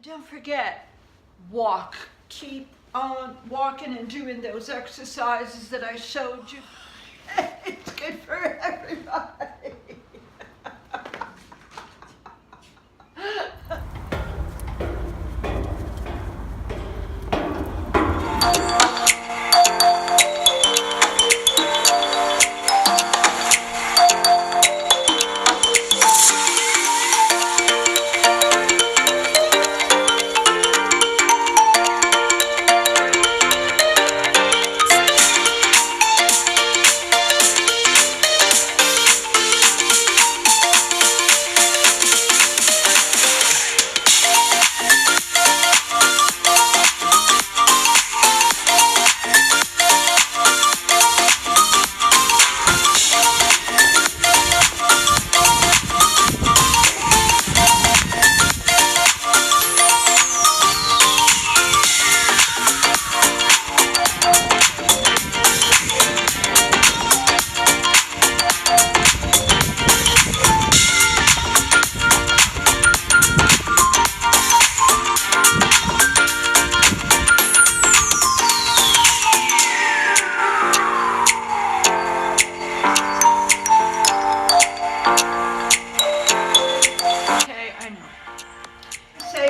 don't forget, walk. Keep on walking and doing those exercises that I showed you. It's good for everybody.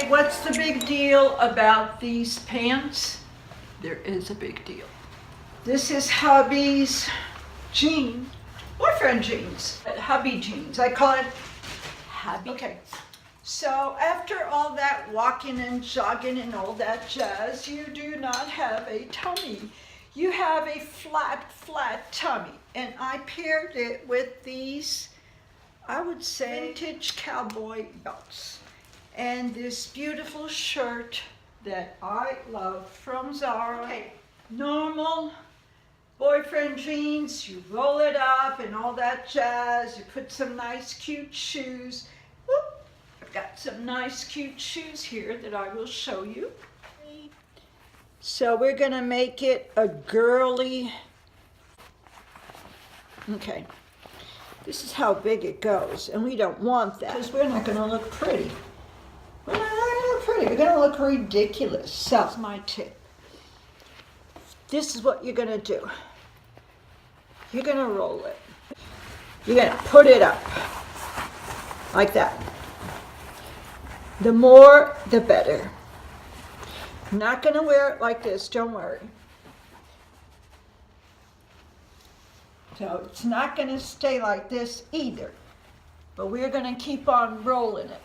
What's the big deal about these pants? There is a big deal. This is hubby's jeans, boyfriend jeans, hubby jeans. I call it hubby. Okay, so after all that walking and jogging and all that jazz, you do not have a tummy. You have a flat tummy. And I paired it with these, I would say, vintage cowboy belts. And this beautiful shirt that I love from Zara. Okay, normal boyfriend jeans, you roll it up and all that jazz. You put some nice cute shoes. Whoop, I've got some nice cute shoes here that I will show you. So we're gonna make it a girly, okay. This is how big it goes, and we don't want that because we're not gonna look pretty. We're not gonna look pretty, we're gonna look ridiculous. So that's my tip. This is what you're gonna do. You're gonna roll it. You're gonna put it up, like that. The more, the better. I'm not gonna wear it like this, don't worry. So it's not gonna stay like this either, but we're gonna keep on rolling it.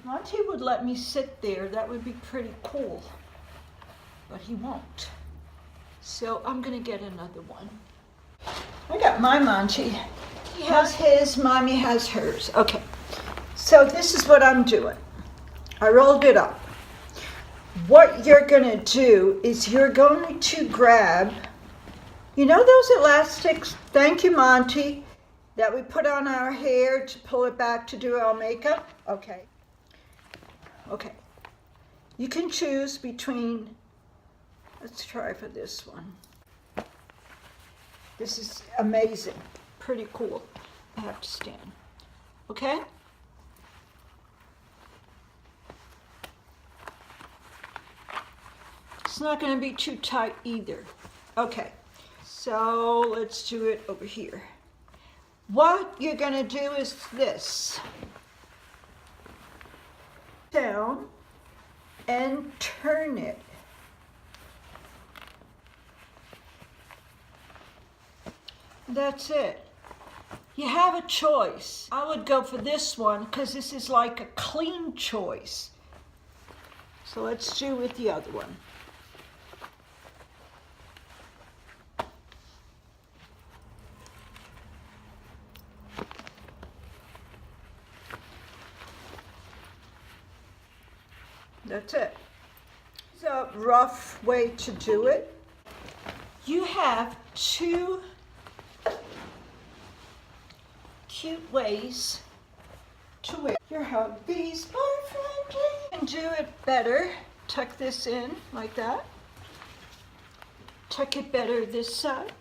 Monty would let me sit there, that would be pretty cool, but he won't. So I'm gonna get another one. I got my Monty. He has his, Mommy has hers. Okay, so this is what I'm doing. I rolled it up. What you're gonna do is you're going to grab, you know those elastics, thank you Monty, that we put on our hair to pull it back to do our makeup? Okay. Okay, you can choose between, let's try for this one. This is amazing, pretty cool. I have to stand, okay? It's not gonna be too tight either. Okay, so let's do it over here. What you're gonna do is this. Down and turn it. That's it. You have a choice. I would go for this one because this is like a clean choice. So let's do with the other one. That's it. It's a rough way to do it. You have two cute ways to wear your hubby's boyfriend. You can do it better. Tuck this in like that. Tuck it better this side.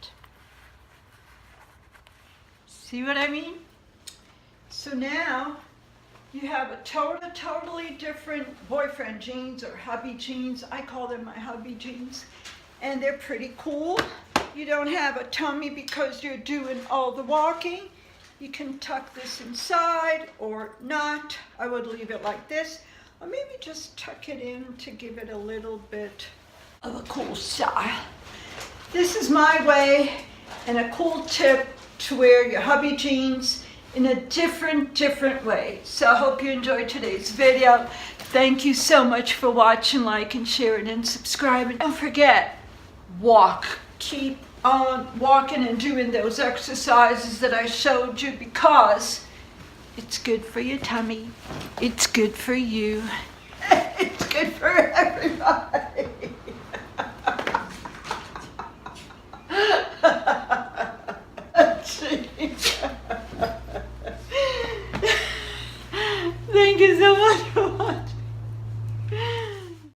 See what I mean? So now You have a totally different boyfriend jeans or hubby jeans. I call them my hubby jeans. And they're pretty cool. You don't have a tummy because you're doing all the walking. You can tuck this inside or not. I would leave it like this. Or maybe just tuck it in to give it a little bit of a cool style. This is my way and a cool tip to wear your hubby jeans in a different way. So I hope you enjoyed today's video. Thank you so much for watching, like and sharing and subscribing. Don't forget, walk. Keep on walking and doing those exercises that I showed you because it's good for your tummy. It's good for you.